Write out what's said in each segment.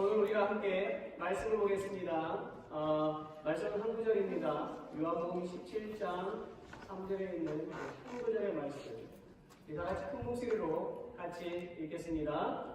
오늘 우리가 함께 말씀을 보겠습니다. 말씀은 한 구절입니다. 요한복음 17장 3절에 있는 한 구절의 말씀. 다 같이 큰 목소리로 같이 읽겠습니다.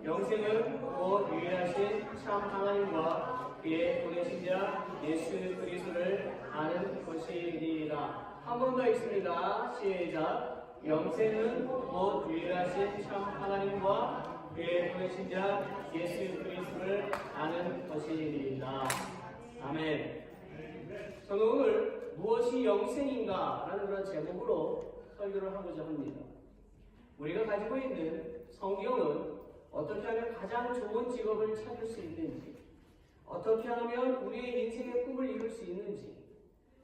영생은 곧 유일하신 참 하나님과 그의 보내신 자 예수 그리스도를 아는 것이니라. 한 번 더 읽습니다. 시작. 영생은 곧 유일하신 참 하나님과 그의 보내신 자 예수 그리스도를 아는 것이니라. 아멘. 저는 오늘 무엇이 영생인가 라는 그런 제목으로 설교를 하고자 합니다. 우리가 가지고 있는 성경은 어떻게 하면 가장 좋은 직업을 찾을 수 있는지, 어떻게 하면 우리의 인생의 꿈을 이룰 수 있는지,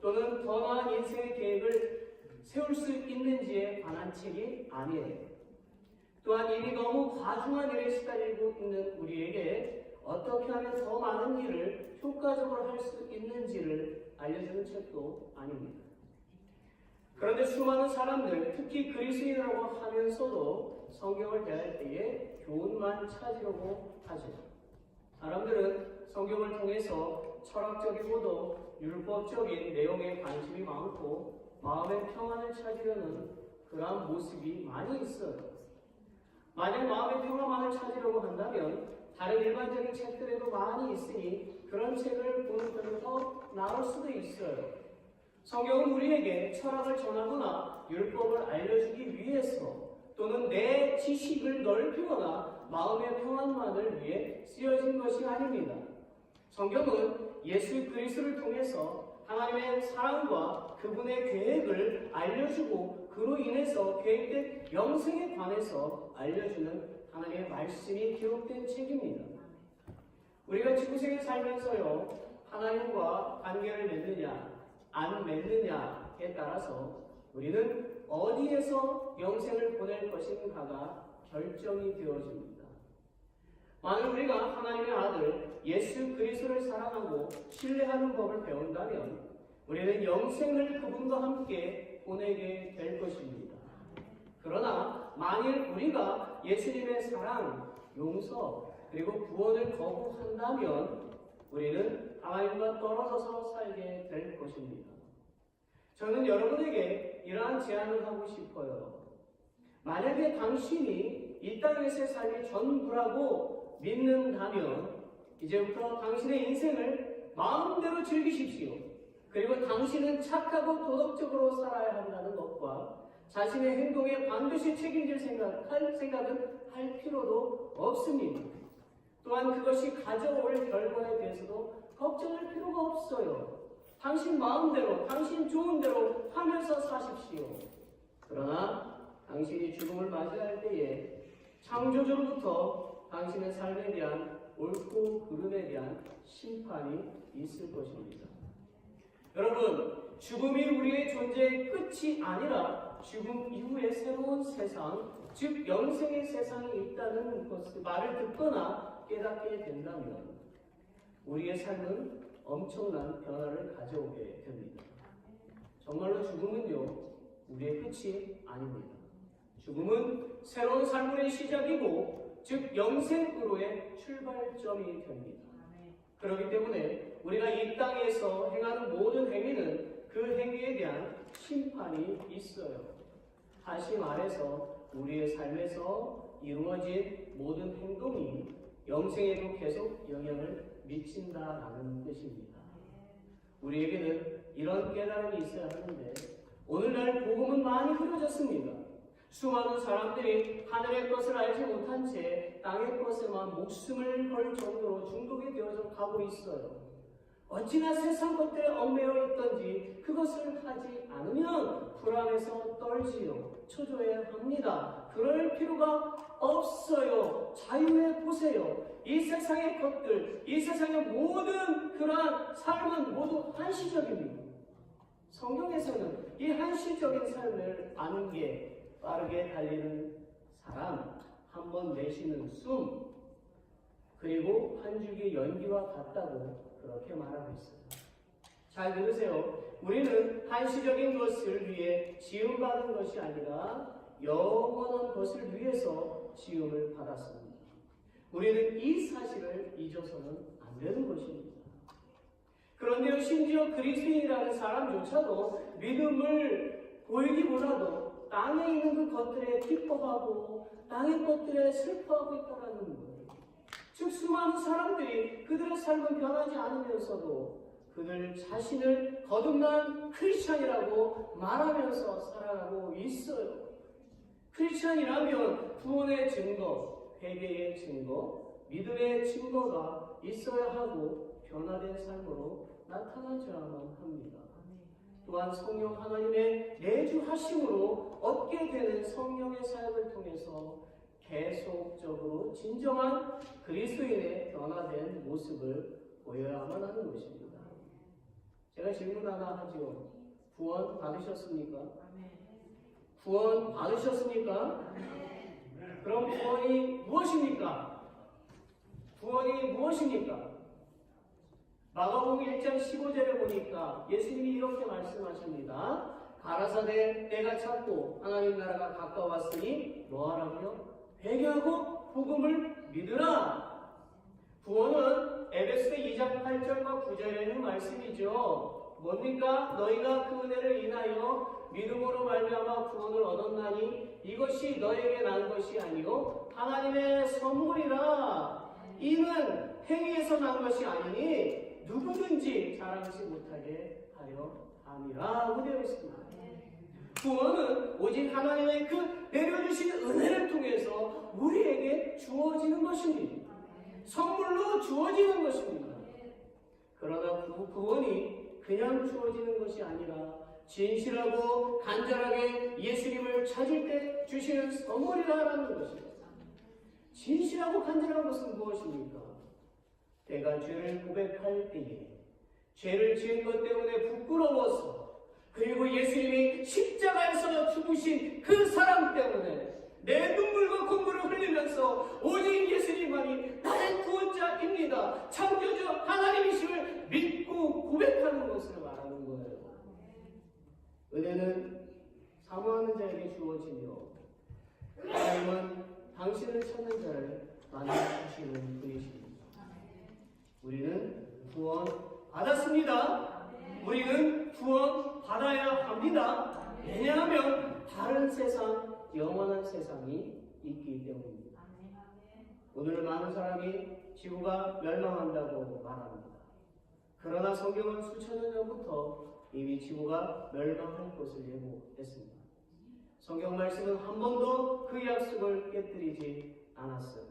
또는 더 나은 인생의 계획을 세울 수 있는지에 관한 책이 아니에요. 또한 이미 너무 과중한 일에 시달리고 있는 우리에게 어떻게 하면 더 많은 일을 효과적으로 할 수 있는지를 알려주는 책도 아닙니다. 그런데 수많은 사람들, 특히 그리스도인이라고 하면서도 성경을 대할 때에 교훈만 찾으려고 하죠. 사람들은 성경을 통해서 철학적이고도 율법적인 내용에 관심이 많고 마음의 평안을 찾으려는 그러한 모습이 많이 있어요. 만약 마음의 평화만을 찾으려고 한다면 다른 일반적인 책들에도 많이 있으니 그런 책을 보는 것은 더 나을 수도 있어요. 성경은 우리에게 철학을 전하거나 율법을 알려주기 위해서 또는 내 지식을 넓히거나 마음의 평안만을 위해 쓰여진 것이 아닙니다. 성경은 예수 그리스도를 통해서 하나님의 사랑과 그분의 계획을 알려주고 그로 인해서 계획된 영생에 관해서 알려주는 하나님의 말씀이 기록된 책입니다. 우리가 지구생에 살면서요, 하나님과 관계를 맺느냐 안 맺느냐에 따라서 우리는 어디에서 영생을 보낼 것인가가 결정이 되어집니다. 만약 우리가 하나님의 아들 예수 그리스도를 사랑하고 신뢰하는 법을 배운다면 우리는 영생을 그분과 함께 보내게 될 것입니다. 그러나 만일 우리가 예수님의 사랑, 용서, 그리고 구원을 거부한다면 우리는 하나님과 떨어져서 살게 될 것입니다. 저는 여러분에게 이러한 제안을 하고 싶어요. 만약에 당신이 이 땅에서의 삶이 전부라고 믿는다면 이제부터 당신의 인생을 마음대로 즐기십시오. 그리고 당신은 착하고 도덕적으로 살아야 한다는 것과 자신의 행동에 반드시 책임질 생각은 할 필요도 없습니다. 또한 그것이 가져올 결과에 대해서도 걱정할 필요가 없어요. 당신 마음대로, 당신 좋은 대로 하면서 사십시오. 그러나 당신이 죽음을 맞이할 때에 창조주로부터 당신의 삶에 대한 옳고 그름에 대한 심판이 있을 것입니다. 여러분, 죽음이 우리의 존재의 끝이 아니라 죽음 이후의 새로운 세상, 즉 영생의 세상이 있다는 말을 듣거나 깨닫게 된다면 우리의 삶은 엄청난 변화를 가져오게 됩니다. 정말로 죽음은요, 우리의 끝이 아닙니다. 죽음은 새로운 삶의 시작이고, 즉 영생으로의 출발점이 됩니다. 그렇기 때문에 우리가 이 땅에서 행하는 모든 행위는 그 행위에 대한 심판이 있어요. 다시 말해서 우리의 삶에서 이루어진 모든 행동이 영생에도 계속 영향을 미친다라는 뜻입니다. 우리에게는 이런 깨달음이 있어야 하는데 오늘날 복음은 많이 흐려졌습니다. 수많은 사람들이 하늘의 것을 알지 못한 채 땅의 것에만 목숨을 걸 정도로 중독이 되어서 가고 있어요. 어찌나 세상 것들에 얽매여 있던지 그것을 하지 않으면 불안해서 떨지요. 초조해야 합니다. 그럴 필요가 없어요. 자유해 보세요. 이 세상의 것들, 이 세상의 모든 그러한 삶은 모두 한시적입니다. 성경에서는 이 한시적인 삶을 아는 게 빠르게 달리는 사람, 한 번 내쉬는 숨, 그리고 한 줄기 연기와 같다고 그렇게 말하고 있어요. 잘 들으세요. 우리는 한시적인 것을 위해 지음받은 것이 아니라 영원한 것을 위해서 지음을 받았습니다. 우리는 이 사실을 잊어서 해서는 안 되는 것입니다. 그런데 심지어 그리스도인이라는 사람조차도 믿음을 보이기보다도 땅에 있는 그 것들에 기뻐하고 땅의 것들에 슬퍼하고 있다는 거예요. 즉 수많은 사람들이 그들의 삶은 변하지 않으면서도 그들 자신을 거듭난 크리스찬이라고 말하면서 살아가고 있어요. 크리스찬이라면 구원의 증거, 회개의 증거, 믿음의 증거가 있어야 하고 변화된 삶으로 나타나줘야만 합니다. 또한 성령 하나님의 내주하심으로 얻게 되는 성령의 사역을 통해서 계속적으로 진정한 그리스도인의 변화된 모습을 보여야만 하는 것입니다. 제가 질문 하나 하죠. 구원 받으셨습니까? 구원 받으셨습니까? 그럼 구원이 무엇입니까? 구원이 무엇입니까? 마가복음 1장 15절에 보니까 예수님이 이렇게 말씀하십니다. 가라사대 때가 찼고 하나님 나라가 가까웠으니 뭐하라고요? 회개하고 복음을 믿으라. 구원은 에베소서 2장 8절과 9절에 있는 말씀이죠. 뭡니까? 너희가 그 은혜를 인하여 믿음으로 말미암아 구원을 얻었나니 이것이 너에게 난 것이 아니요 하나님의 선물이라. 이는 행위에서 난 것이 아니니 누구든지 자랑하지 못하게 하려 함이라고 되어 있습니다. 구원은 오직 하나님의 그 내려주신 은혜를 통해서 우리에게 주어지는 것입니다. 선물로 주어지는 것입니다. 그러나 그 구원이 그냥 주어지는 것이 아니라 진실하고 간절하게 예수님을 찾을 때 주시는 선물이라는 것입니다. 진실하고 간절한 것은 무엇입니까? 내가 죄를 고백할 때에 죄를 지은 것 때문에 부끄러워서 그리고 예수님이 십자가에서 죽으신 그 사랑 때문에 내 눈물과 콧물을 흘리면서 오직 예수님만이 나의 구원자입니다. 창조주 하나님이심을 믿고 고백하는 것을 말하는 거예요. 은혜는 사모하는 자에게 주어지며 하나님은 당신을 찾는 자를 만나주시는 분이십니다. 우리는 구원 받았습니다. 우리는 구원 받아야 합니다. 왜냐하면 다른 세상, 영원한 세상이 있기 때문입니다. 오늘 많은 사람이 지구가 멸망한다고 말합니다. 그러나 성경은 수천 년 전부터 이미 지구가 멸망할 것을 예고했습니다. 성경 말씀은 한 번도 그 약속을 깨뜨리지 않았어요.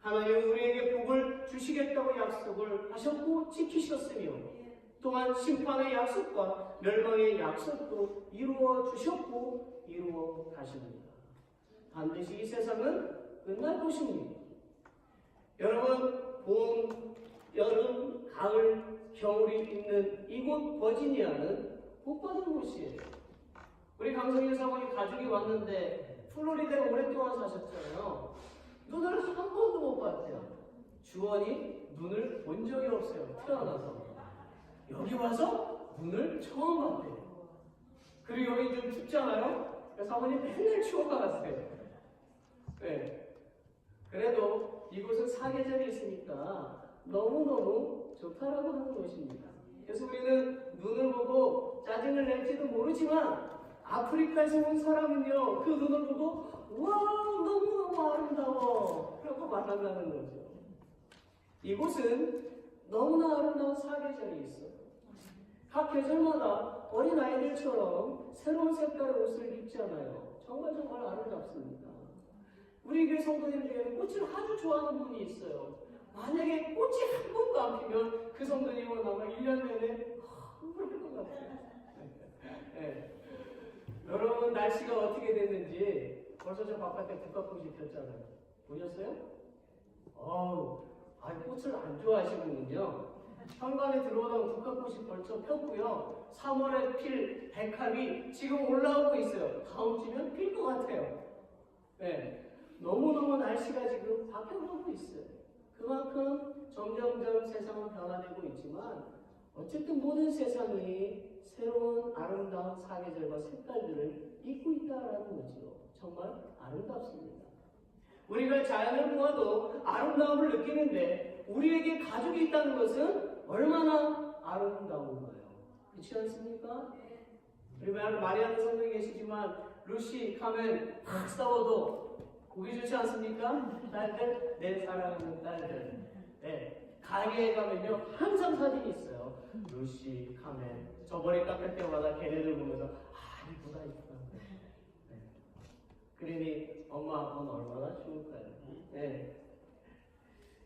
하나님은 우리에게 복을 주시겠다고 약속을 하셨고 지키셨으며 또한 심판의 약속과 멸망의 약속도 이루어 주셨고 이루어 가십니다. 반드시 이 세상은 끝날 것입니다. 여러분, 봄, 여름, 가을, 겨울이 있는 이곳 버지니아는 복받은 곳이에요. 우리 강성일 사모님 가족이 왔는데 플로리다에 오랫동안 사셨잖아요. 눈을 한 번도 못 봤대요. 주원이 눈을 본 적이 없어요. 태어나서. 여기 와서 눈을 처음 봤대요. 그리고 여기 좀 춥잖아요. 사모님 맨날 추워가 갔어요. 네. 그래도 이곳은 사계절이 있으니까 너무너무 좋다라고 하는 것입니다. 그래서 우리는 눈을 보고 짜증을 낼지도 모르지만 아프리카에서 온 사람은요, 그 눈을 보고 와우 너무너무 아름다워 그렇게 말한다는 거죠. 이곳은 너무나 아름다운 사계절이 있어요. 각 계절마다 어린아이들처럼 새로운 색깔의 옷을 입잖아요. 정말 아름답습니다. 우리 교회 성도님 중에는 꽃을 아주 좋아하는 분이 있어요. 만약에 꽃이 한 번도 안 피면 그 성도님은 아마 1년 내내 흥분할 것 같아요. 네. 여러분 날씨가 어떻게 됐는지 벌써 저 바깥에 국화꽃이 폈잖아요. 보셨어요? 꽃을 안 좋아하시는군요. 현관에 들어오던 국화꽃이 벌써 폈고요. 3월에 필 백합이 지금 올라오고 있어요. 다음 주면 필 것 같아요. 네. 너무너무 날씨가 지금 바뀌어가고 있어요. 그만큼 점점점 세상은 변화되고 있지만 어쨌든 모든 세상이 새로운 아름다운 사계절과 색깔들을 입고 있다는 거죠. 정말 아름답습니다. 우리가 자연을 보아도 아름다움을 느끼는데 우리에게 가족이 있다는 것은 얼마나 아름다운가요? 그렇지 않습니까? 우리 마리아는 성경에 계시지만 루시, 카멘 다 싸워도 보기 좋지 않습니까? 딸들, 내 사랑하는 딸들. 네. 가게에 가면요 항상 사진이 있어요. 루시, 카멘. 저번에 깎을 때마다 걔네들 보면서 이쁘다 이쁘다. 네. 그러니 엄마 아빠는 얼마나 좋을까요? 네.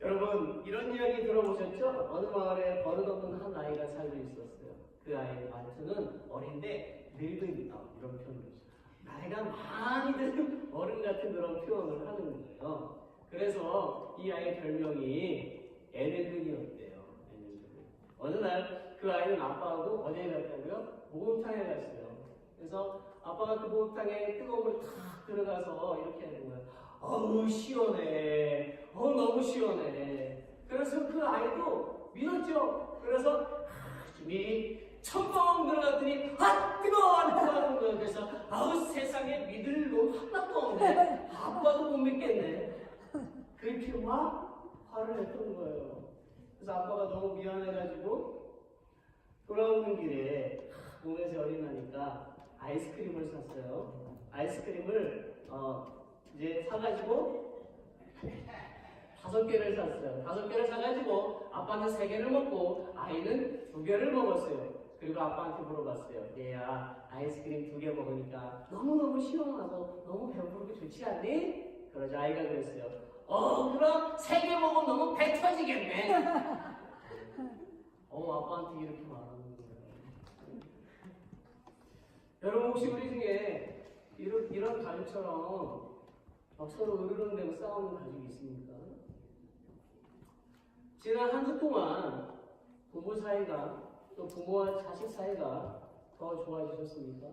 여러분 이런 이야기 들어보셨죠? 어느 마을에 버릇없는 한 아이가 살고 있었어요. 그 아이의 말투는 어린데 늙은이다 이런 표현을 나이가 많이 든 어른 같은 그런 표현을 하는 거예요. 그래서 이 아이의 별명이 애늙은이였대요. 어느 날 그 아이는 아빠하고 어디에 갔다고요? 목욕탕에 갔어요. 그래서 아빠가 그 목욕탕에 뜨거운 물에 탁 들어가서 이렇게 하는 거예요. 어우 시원해. 너무 시원해. 그래서 그 아이도 믿었죠. 그래서 이 첨벙 들어갔더니 뜨거워 하는 거예요. 그래서 세상에 믿을 놈 하나도 없네. 아빠도 못 믿겠네. 그렇게 막 화를 냈던 거예요. 그래서 아빠가 너무 미안해가지고 돌아오는 길에 몸에서 열이 나니까 아이스크림을 샀어요. 아이스크림을 이제 사가지고 5개를 샀어요. 5개를 사가지고 아빠는 3개를 먹고 아이는 2개를 먹었어요. 그리고 아빠한테 물어봤어요. 얘야 아이스크림 2개 먹으니까 너무너무 시원하고 너무 배부르고 좋지 않니? 그러자 아이가 그랬어요. 그럼 3개 먹으면 너무 배 터지겠네. 아빠한테 이렇게 말하는 거예요. 여러분 혹시 우리 중에 이런 가족처럼 막 서로 으르렁대고 싸우는 가족이 있습니까? 지난 한 주 동안 부부 사이가 또 부모와 자식 사이가 더 좋아지셨습니까?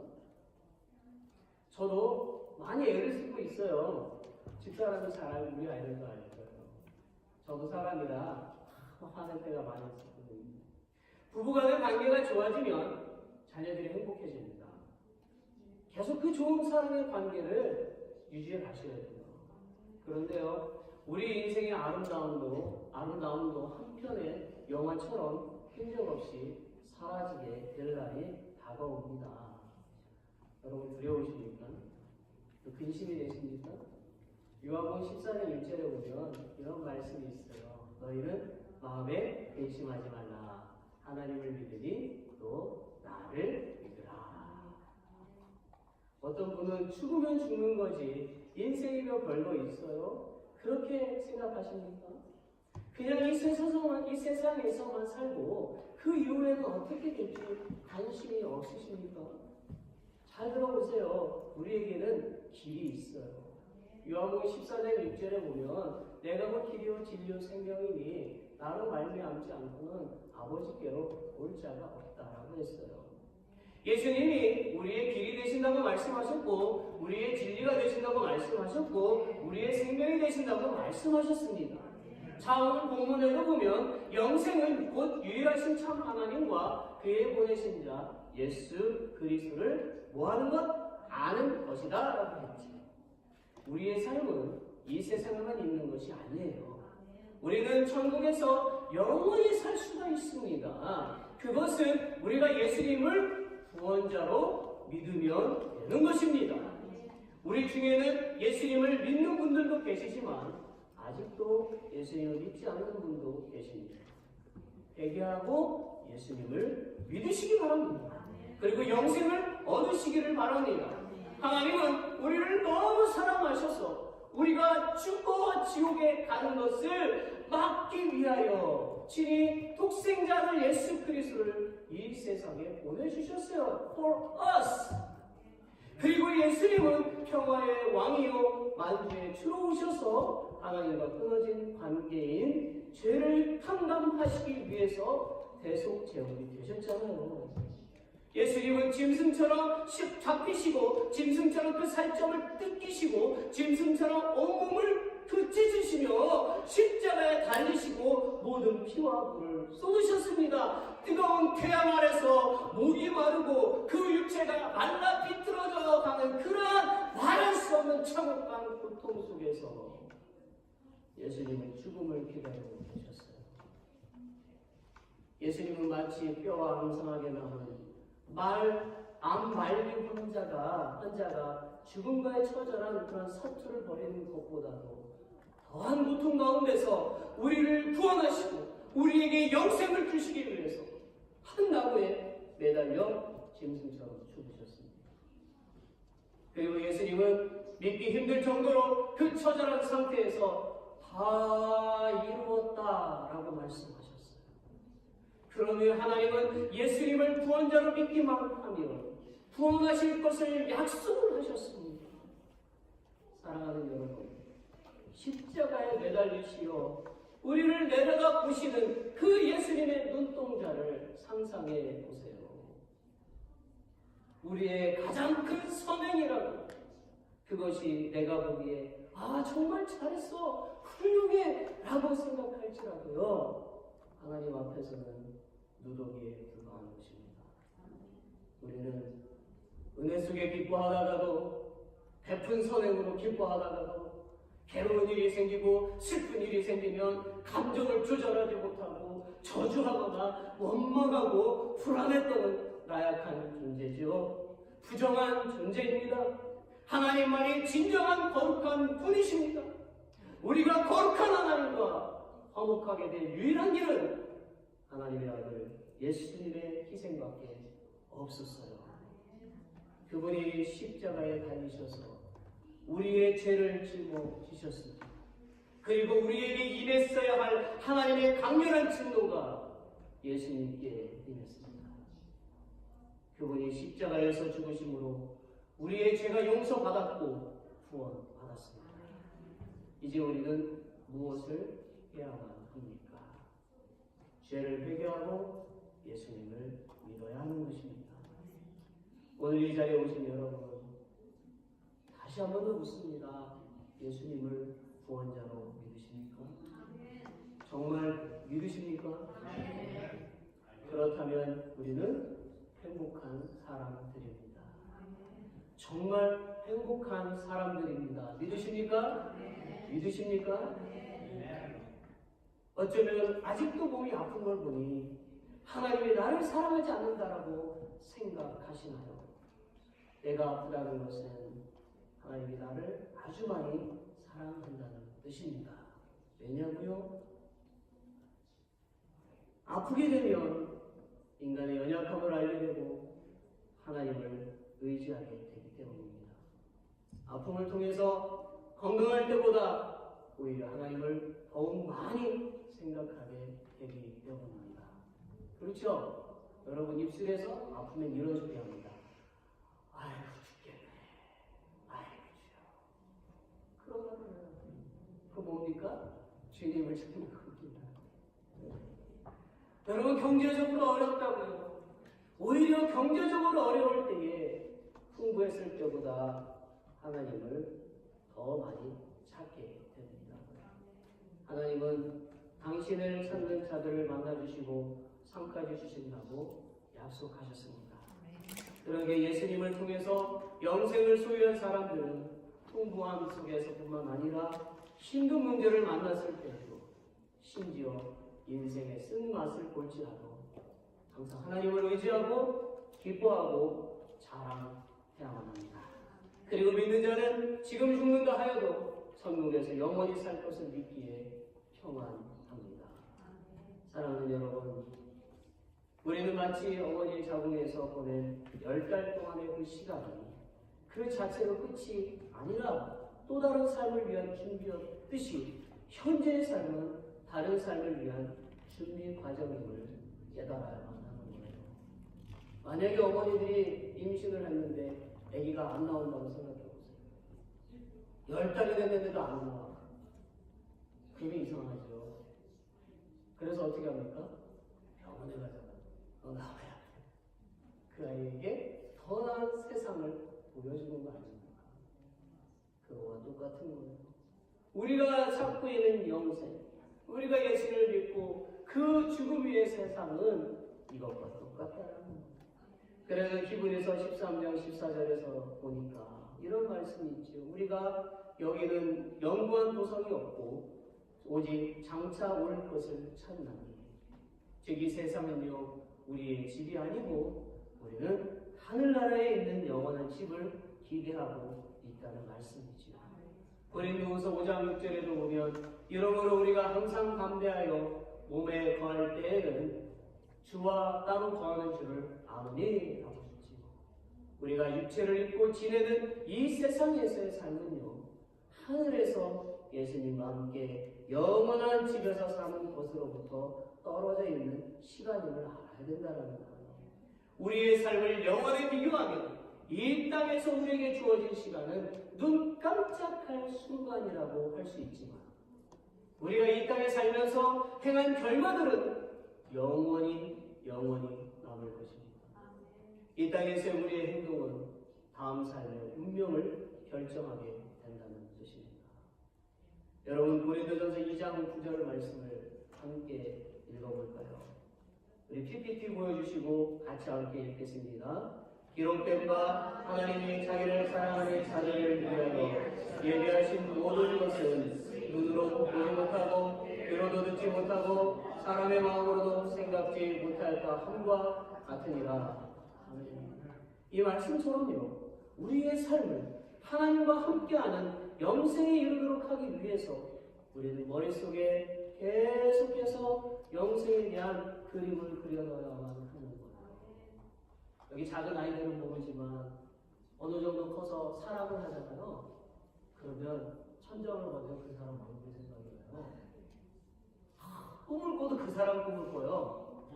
저도 많이 애를 쓰고 있어요. 집사람이 잘 알고 우리 아이들도 알 거예요. 저도 사람이라 화낼 때가 많이 있었거든요. 부부간의 관계가 좋아지면 자녀들이 행복해집니다. 계속 그 좋은 사랑의 관계를 유지해 가셔야 돼요. 그런데요, 우리 인생의 아름다움도 한편의 영화처럼 흔적없이 사라지게 될 날이 다가옵니다. 여러분 두려우십니까? 근심이 되십니까? 요한복음 14장 1절에 보면 이런 말씀이 있어요. 너희는 마음에 근심하지 말라. 하나님을 믿으니 또 나를 믿으라. 어떤 분은 죽으면 죽는 거지 인생이며 별거 있어요? 그렇게 생각하십니까? 그냥 이 세상에서만 살고 그 이후에는 어떻게 될지 관심이 없으십니까? 잘 들어보세요. 우리에게는 길이 있어요. 요한복음 14장 6절에 보면 내가 곧 길이요 진리요 생명이니 나로 말미암지 않고는 아버지께로 올 자가 없다라고 했어요. 예수님이 우리의 길이 되신다고 말씀하셨고 우리의 진리가 되신다고 말씀하셨고 우리의 생명이 되신다고 말씀하셨습니다. 자, 오늘 본문에도 보면 영생은 곧 유일하신 참 하나님과 그의 보내신 자 예수 그리스도를 뭐하는 것? 아는 것이다 라고 했지. 우리의 삶은 이 세상에만 있는 것이 아니에요. 우리는 천국에서 영원히 살 수가 있습니다. 그것은 우리가 예수님을 구원자로 믿으면 되는 것입니다. 우리 중에는 예수님을 믿는 분들도 계시지만 아직도 예수님을 믿지 않는 분도 계십니다. 회개하고 예수님을 믿으시기 바랍니다. 그리고 영생을 얻으시기를 바랍니다. 하나님은 우리를 너무 사랑하셔서 우리가 죽고 지옥에 가는 것을 막기 위하여 친히 독생자를 예수 그리스도를 이 세상에 보내주셨어요. For us. 그리고 예수님은 평화의 왕이요 만주의 주로 오셔서 하나님과 끊어진 관계인 죄를 탕감하시기 위해서 대속제물이 되셨잖아요. 예수님은 짐승처럼 잡히시고 짐승처럼 그 살점을 뜯기시고 짐승처럼 온몸을 찢으시며 십자가에 달리시고 모든 피와 불을 쏟으셨습니다. 뜨거운 태양 아래서 목이 마르고 그 육체가 말라 비틀어져 가는 그러한 말할 수 없는 참혹한 고통 속에서 예수님은 죽음을 기다리고 계셨어요. 예수님은 마치 뼈와 앙상하게 남은 암 말린 환자가 죽음과의 처절한 그런 사투를 벌이는 것보다도 더한 고통 가운데서 우리를 구원하시고 우리에게 영생을 주시기 위해서 한 나무에 매달려 짐승처럼 죽으셨습니다. 그리고 예수님은 믿기 힘들 정도로 그 처절한 상태에서 다 이루었다라고 말씀하셨어요. 그러면 하나님은 예수님을 구원자로 믿기만 하면 구원하실 것을 약속을 하셨습니다. 사랑하는 여러분, 십자가에 매달리시어 우리를 내려다 보시는 그 예수님의 눈동자를 상상해 보세요. 우리의 가장 큰 선행이라고, 그것이 내가 보기에 정말 잘했어, 훌륭해 라고 생각할지라도요, 하나님 앞에서는 누더기에 불과한 것입니다. 우리는 은혜 속에 기뻐하다가도, 베푼 선행으로 기뻐하다가도, 괴로운 일이 생기고 슬픈 일이 생기면 감정을 조절하지 못하고 저주하거나 원망하고 불안에 떠는 나약한 존재죠. 부정한 존재입니다. 하나님만이 진정한 거룩한 분이십니다. 우리가 거룩한 하나님과 화목하게 될 유일한 길은 하나님의 아들 예수님의 희생밖에 없었어요. 그분이 십자가에 달리셔서 우리의 죄를 짊어지셨습니다. 그리고 우리에게 임했어야 할 하나님의 강렬한 진노가 예수님께 임했습니다. 그분이 십자가에서 죽으심으로 우리의 죄가 용서받았고 구원받았습니다. 이제 우리는 무엇을 해야만 합니까? 죄를 회개하고 예수님을 믿어야 하는 것입니다. 오늘 이 자리에 오신 여러분, 다시 한 번 더 묻습니다. 예수님을 구원자로 믿으십니까? 정말 믿으십니까? 그렇다면 우리는 행복한 사람들입니다. 정말 행복한 사람들입니다. 믿으십니까? 믿으십니까? 어쩌면 아직도 몸이 아픈 걸 보니 하나님이 나를 사랑하지 않는다라고 생각하시나요? 내가 아프다는 것은 하나님이 나를 아주 많이 사랑한다는 뜻입니다. 왜냐고요? 아프게 되면 인간의 연약함을 알게 되고 하나님을 의지하게 되기 때문입니다. 아픔을 통해서 건강할 때보다 오히려 하나님을 더욱 많이 생각하게 되기 때문입니다. 그렇죠? 여러분 입술에서 아프면 이러시게 합니다. 아이고 죽겠네. 아이고 주여. 그러면 그 뭡니까? 주님을 찾는 겁니다. 여러분 경제적으로 어렵다고요. 오히려 경제적으로 어려울 때에 풍부했을 때보다 하나님을 더 많이 찾게 됩니다. 하나님은 당신을 찾는 자들을 만나주시고 상까지 주신다고 약속하셨습니다. 그러게 예수님을 통해서 영생을 소유한 사람들은 풍부함 속에서뿐만 아니라 힘든 문제를 만났을 때도, 심지어 인생의 쓴맛을 볼지라도 항상 하나님을 의지하고 기뻐하고 자랑해야만 합니다. 그리고 믿는 자는 지금 죽는다 하여도 천국에서 영원히 살 것을 믿기에 평안합니다. 사랑하는 여러분, 우리는 마치 어머니의 자궁에서 보낸 10달 동안의 그 시간이 그 자체로 끝이 아니라 또 다른 삶을 위한 준비였듯이 현재의 삶은 다른 삶을 위한 준비 과정임을 깨달아야만 하는 거예요. 만약에 어머니들이 임신을 했는데 아기가 안 나온다고 생각해보세요. 10달이 됐는데도 안 나와. 그게 이상하죠. 그래서 어떻게 합니까? 병원에 가잖아. 너 나와야 돼. 그 아이에게 더 나은 세상을 보여주는 거 아닙니까? 그거와 똑같은 거예요. 우리가 찾고 있는 영생, 우리가 예수를 믿고 그 죽음 위의 세상은 이것과 똑같다라는 거예요. 그래서 히브리서 13장 14절에서 보니까 이런 말씀이 있죠. 우리가 여기는 영구한 도성이 없고 오직 장차 올 것을 찾나니 즉 이 세상은요 우리의 집이 아니고 우리는 하늘나라에 있는 영원한 집을 기대하고 있다는 말씀이지요. 고린도후서 5장 6절에도 보면 이러므로 우리가 항상 담대하여 몸에 거할 때에는 주와 따로 거하는 줄을 아노니 라고 했지요. 우리가 육체를 입고 지내는 이 세상에서의 삶은요 하늘에서 예수님과 함께 영원한 집에서 사는 것으로부터 떨어져 있는 시간임을 알아야 된다는 거예요. 우리의 삶을 영원에 비교하면 이 땅에서 우리에게 주어진 시간은 눈 깜짝할 순간이라고 할 수 있지만 우리가 이 땅에 살면서 행한 결과들은 영원히 남을 것입니다. 이 땅에서의 우리의 행동은 다음 삶의 운명을 결정하게 된다는 뜻입니다. 여러분 고린도전서 2장 9절 말씀을 함께 읽어볼까요? 우리 PPT 보여주시고 같이 함께 읽겠습니다. 기록된 바 하나님이 자기를 사랑하는 자들을 위하여 예비하신 모든 것은 눈으로 보지 못하고 귀로도 듣지 못하고 사람의 마음으로도 생각지 못할 바 함과 같으니라. 이 말씀처럼요 우리의 삶을 하나님과 함께하는 영생에 이르도록 하기 위해서 우리는 머릿속에 계속해서 영생에 대한 그림을 그려넣어야만 하는 거예요. 여기 작은 아이들은 모르지만 어느 정도 커서 사랑을 하잖아요. 그러면 천장을 보면 그 사람 얼굴이 생각이 나요. 꿈을 꿔도 그 사람 꿈을 꿔요.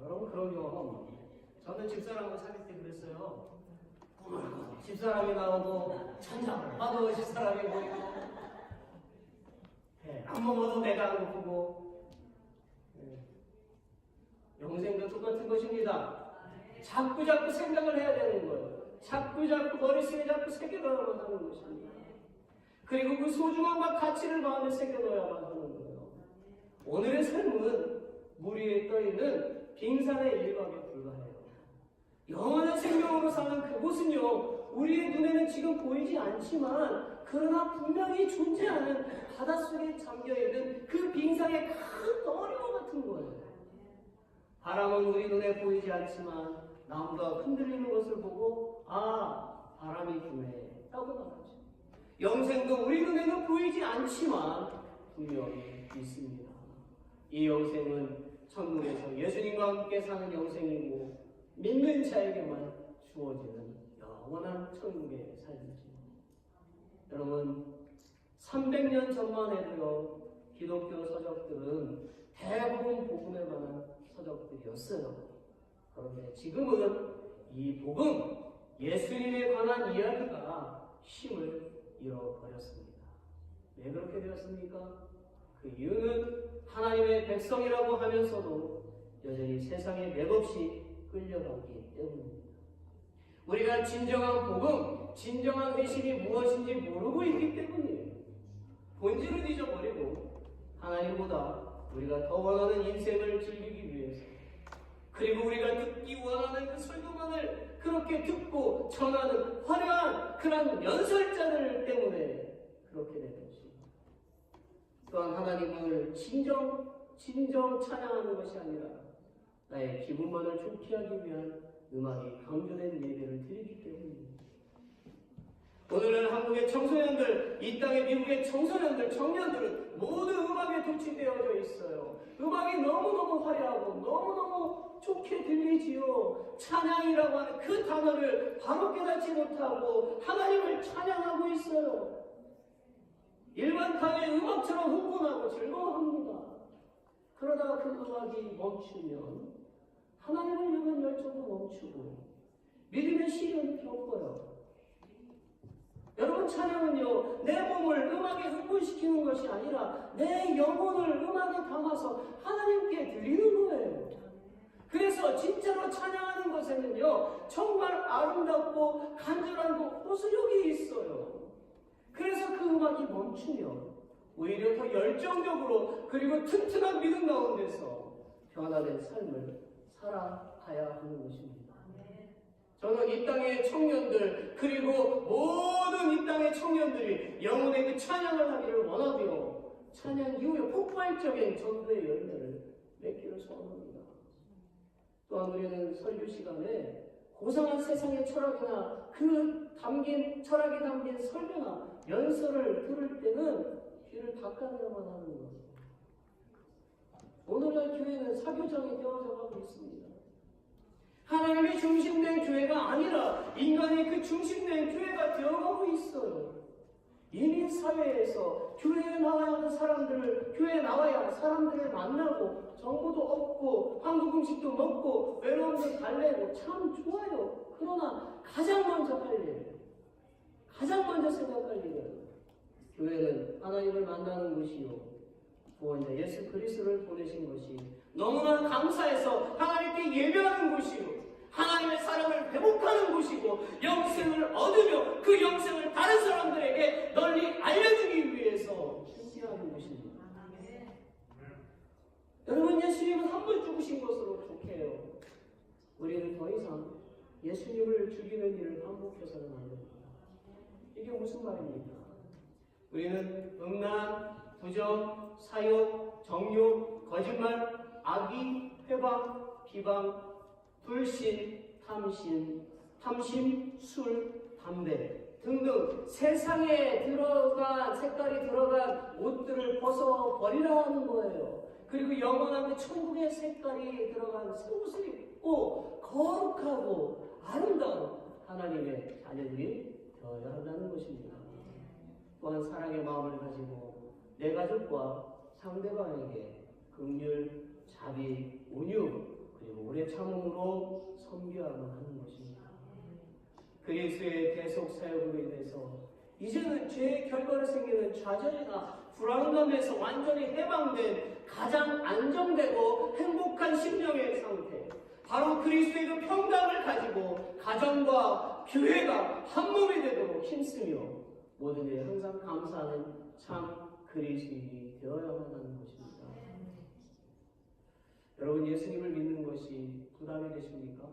여러분 그런 경험. 저는 집사람하고 사귈 때 그랬어요. 집사람이 나오고 천장을 봐도 집사람이 보이고 한번 봐도 내가 안 보고 영생도 똑같은 것입니다. 자꾸 생각을 해야 되는 거예요. 자꾸 머릿속에 자꾸 새겨넣어야만 하는 것입니다. 그리고 그 소중함과 가치를 마음에 새겨넣어야만 하는 거예요. 오늘의 삶은 물 위에 떠있는 빙산의 일각에 불과해요. 영원한 생명으로 사는 그곳은요 우리의 눈에는 지금 보이지 않지만 그러나 분명히 존재하는 바닷속에 잠겨있는 그 빙산의 큰 덩어리와 같은 거예요. 바람은 우리 눈에 보이지 않지만 나무가 흔들리는 것을 보고 아 바람이 부네 라고 말하죠. 영생도 우리 눈에는 보이지 않지만 분명히 있습니다. 이 영생은 천국에서 예수님과 함께 사는 영생이고 믿는 자에게만 주어지는 영원한 천국의 삶이죠. 여러분 300년 전만 해도요 기독교 서적들은 대부분 복음에 관한 서적들이었어요. 그런데 지금은 이 복음, 예수님에 관한 이야기가 힘을 잃어버렸습니다. 왜 그렇게 되었습니까? 그 이유는 하나님의 백성이라고 하면서도 여전히 세상에 맥없이 끌려가기 때문입니다. 우리가 진정한 복음, 진정한 회심이 무엇인지 모르고 있기 때문이에요. 본질을 잊어버리고 하나님보다 우리가 더 원하는 인생을 즐기기 위해서 그리고 우리가 듣기 원하는 그 설교만을 그렇게 듣고 전하는 화려한 그런 연설자들 때문에 그렇게 된 것입니다. 또한 하나님을 진정 찬양하는 것이 아니라 나의 기분만을 좋게 하기 위한 음악이 강조된 예배를 드리기 때문입니다. 오늘은 한국의 청소년들, 이 땅의 미국의 청소년들, 청년들은 모두 음악에 도취되어져 있어요. 음악이 너무너무 화려하고 너무너무 좋게 들리지요. 찬양이라고 하는 그 단어를 바로 깨닫지 못하고 하나님을 찬양하고 있어요. 일반 가요의 음악처럼 흥분하고 즐거워합니다. 그러다가 그 음악이 멈추면 하나님을 향한 열정도 멈추고 믿음의 시련을 겪어요. 여러분 찬양은요 내 몸을 음악에 흥분시키는 것이 아니라 내 영혼을 음악에 담아서 하나님께 드리는 거예요. 그래서 진짜로 찬양하는 것에는요 정말 아름답고 간절한 그 호소력이 있어요. 그래서 그 음악이 멈추면 오히려 더 열정적으로 그리고 튼튼한 믿음 가운데서 변화된 삶을 살아가야 하는 것입니다. 저는 이 땅의 청년들 그리고 모든 이 땅의 청년들이 영혼의 그 찬양을 하기를 원하고요. 찬양 이후에 폭발적인 전도의 열매를 맺기를 소원합니다. 또한 우리는 설교 시간에 고상한 세상의 철학이나 철학이 담긴 설교나 연설을 들을 때는 귀를 닦아내야만 하는 것. 오늘날 교회는 사교정이 되어져 가고 있습니다. 하나님의 중심된 교회가 아니라 인간의 그 중심된 교회가 되어가고 있어요. 이민 사회에서 교회에 나와야 사람들을 만나고 정보도 얻고 한국 음식도 먹고 외로움도 달래고 참 좋아요. 그러나 가장 먼저 할 일, 가장 먼저 생각할 일은 교회는 하나님을 만나는 것이요, 구원자 예수 그리스도를 보내신 것이 너무나 감사해서 하나님께 예배하는 곳이요, 하나님의 사랑을 회복하는 곳이고, 영생을 얻으며 그 영생을 다른 사람들에게 널리 알려주기 위해서 준비하는 곳입니다. 여러분, 예수님은 한 번 죽으신 것으로 족해요. 우리는 더 이상 예수님을 죽이는 일을 반복해서는 안 됩니다. 이게 무슨 말입니까? 우리는 음란, 부정, 사욕, 정욕, 거짓말, 악의, 회방, 비방, 불신, 탐심, 술, 담배 등등 세상에 색깔이 들어간 옷들을 벗어버리라는 거예요. 그리고 영원한 그 천국의 색깔이 들어간 새 옷을 입고 거룩하고 아름다운 하나님의 자녀들이 되어야 한다는 것입니다. 또한 사랑의 마음을 가지고 내 가족과 상대방에게 긍휼, 자비, 온유, 그리고 오래 참음으로 섬겨야만 하는 것입니다. 그리스도의 대속 사역으로 인해서 이제는 죄의 결과로 생기는 좌절이나 불안감에서 완전히 해방된 가장 안정되고 행복한 심령의 상태, 바로 그리스도의 그 평강을 가지고 가정과 교회가 한 몸이 되도록 힘쓰며 모든 일에 항상 감사하는 참 그리스도인이 되어야만 하는 것입니다. 여러분, 예수님을 믿는 것이 부담이 되십니까?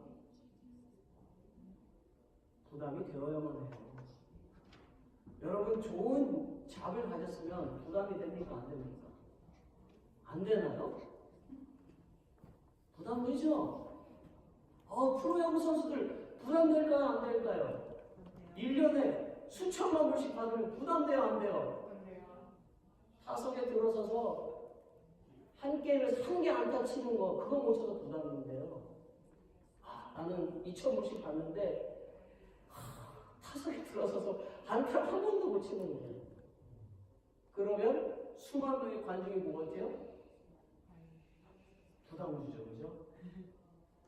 부담이 되어야만 해요. 여러분, 좋은 잡을 가졌으면 부담이 됩니까? 안 됩니까? 안 되나요? 부담되죠? 프로야구 선수들 부담될까요? 안 될까요? 1년에 수천만 불씩 받으면 부담돼요? 안 돼요? 타석에 들어서서 한 게임에서 한 개 안타 치는 거, 그거 못 쳐도 부담인데요. 나는 2,000불씩 받는데 타석에 들어서서 안타를 한 번도 못 치는 거예요. 그러면 수만 명의 관중이 뭐 같아요? 부담을 주죠, 그죠?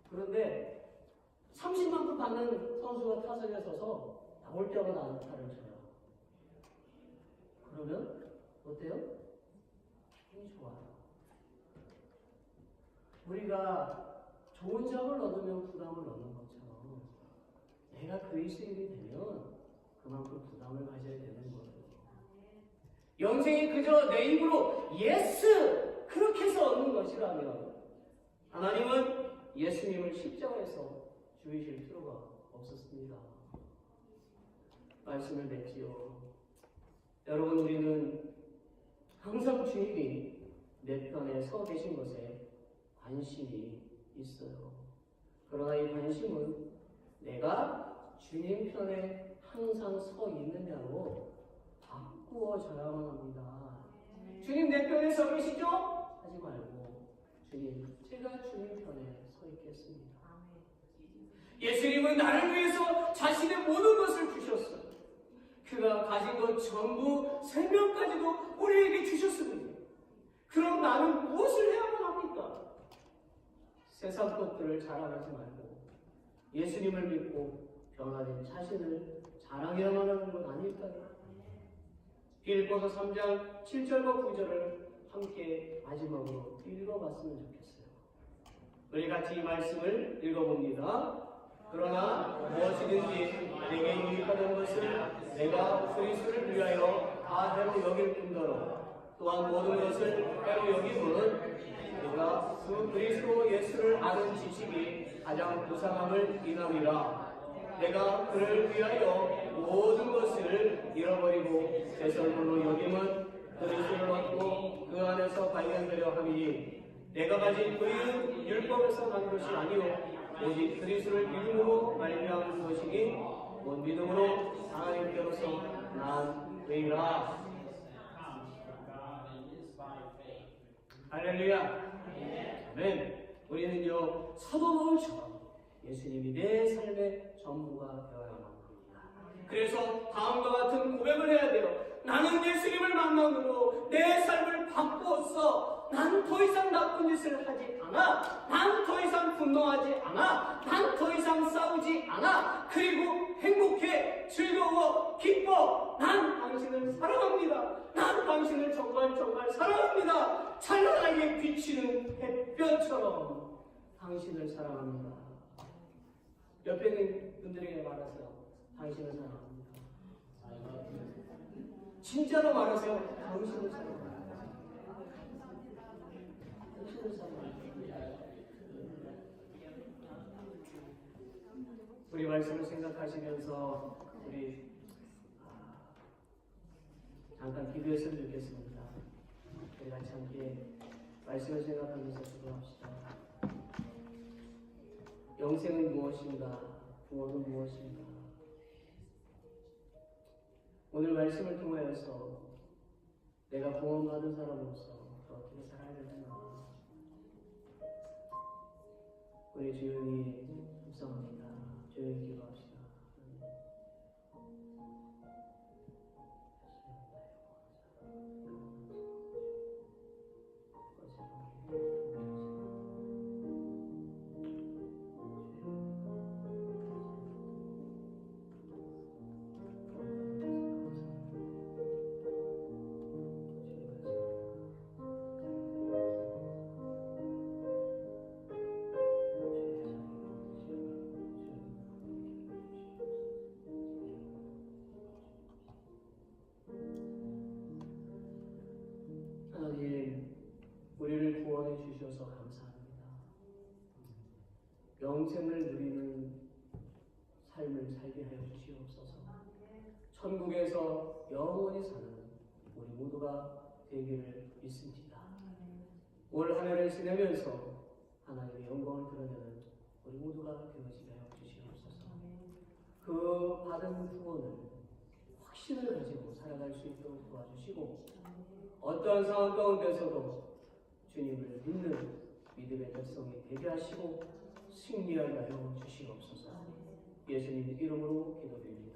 그런데 30만 불 받는 선수가 타석에 서서 나올 때마다 안타를 쳐요. 그러면 어때요? 기분이 좋아요. 우리가 좋은 잡을 얻으면 부담을 얻는 것처럼 내가 그리스도인이 되면 그만큼 부담을 가져야 되는 거예요. 영생이 그저 내 입으로 예스! 그렇게 해서 얻는 것이라면 하나님은 예수님을 십자가에서 죽이실 필요가 없었습니다. 말씀을 맺지요. 여러분, 우리는 항상 주님이 내 편에 서 계신 것에 관심이 있어요. 그러나 이 관심은 내가 주님 편에 항상 서 있느냐로 바꾸어져야만 합니다. 주님 내 편에 서 계시죠? 하지 말고 주님, 제가 주님 편에 서 있겠습니다. 예수님은 나를 위해서 자신의 모든 것을 주셨어요. 그가 가진 것 전부, 생명까지도 우리에게 주셨습니다. 그럼 나는 무엇을 해야만 합니까? 세상 것들을 자랑하지 말고 예수님을 믿고 변화된 자신을 자랑해야만 하는 것 아닐까요? 빌립보서 3장 7절과 9절을 함께 마지막으로 읽어봤으면 좋겠어요. 우리 같이 이 말씀을 읽어봅니다. 그러나 무엇이든지 내게 유익하는 것을 내가 그리스도를 위하여 다 해로 여길 뿐더러 또한 모든 것을 해로 여김은 내가 그 그리스도 예수를 아는 지식이 가장 부상함을 인함이라. 내가 그를 위하여 모든 것을 잃어버리고 제 설물로 여김은 그리스도를 얻고 그 안에서 발견되려 함이니 내가 가진 의는 율법에서 난 것이 아니요 오직 그리스도를 믿음으로 말미암은 것이니 곧 믿음으로 하나님께로서 난 의라. 할렐루야. 아멘. 우리는요 사도 바울처럼 예수님이 내 삶의 전부가 되어야만 합니다. 그래서 다음과 같은 고백을 해야 돼요. 나는 예수님을 만남으로 내 삶을 바꾸었어. 난 더 이상 나쁜 짓을 하지 않아. 난 더 이상 분노하지 않아. 난 더 이상 싸우지 않아. 그리고 행복해, 즐거워, 기뻐. 난 당신을 사랑합니다. 난 당신을 정말 사랑합니다. 찬란하게 비치는 햇볕처럼 당신을 사랑합니다. 옆에 있는 분들에게 말하세요. 당신을 사랑합니다. 진짜로 말하세요. 당신을 사랑합니다. 당신을 사랑합니다. 우리 말씀을 생각하시면서 우리 잠깐 기도했으면 좋겠습니다. 우리 같이 함께 말씀을 생각하면서 기도합시다. 영생은 무엇인가? 구원은 무엇인가? 오늘 말씀을 통하여서 내가 구원받은 사람으로서 어떻게 살아야 되나? 우리 주님이 묵상합니다. 조용히 기도합시다. 하나님, 우리를 구원해 주셔서 감사합니다. 영생을 누리는 삶을 살게 하여 주시옵소서. 천국에서 영원히 사는 우리 모두가 되기를 믿습니다. 올 한 해를 지내면서 하나님의 영광을 드러내는 우리 모두가 되어지게 하여 주시옵소서. 그 받은 구원을 확신을 가지고 살아갈 수 있도록 도와주시고 어떠한 상황 가운데서도 주님을 믿는 믿음의 백성이 되게 하시고 승리하게 하여 주시옵소서. 예수님 이름으로 기도드립니다.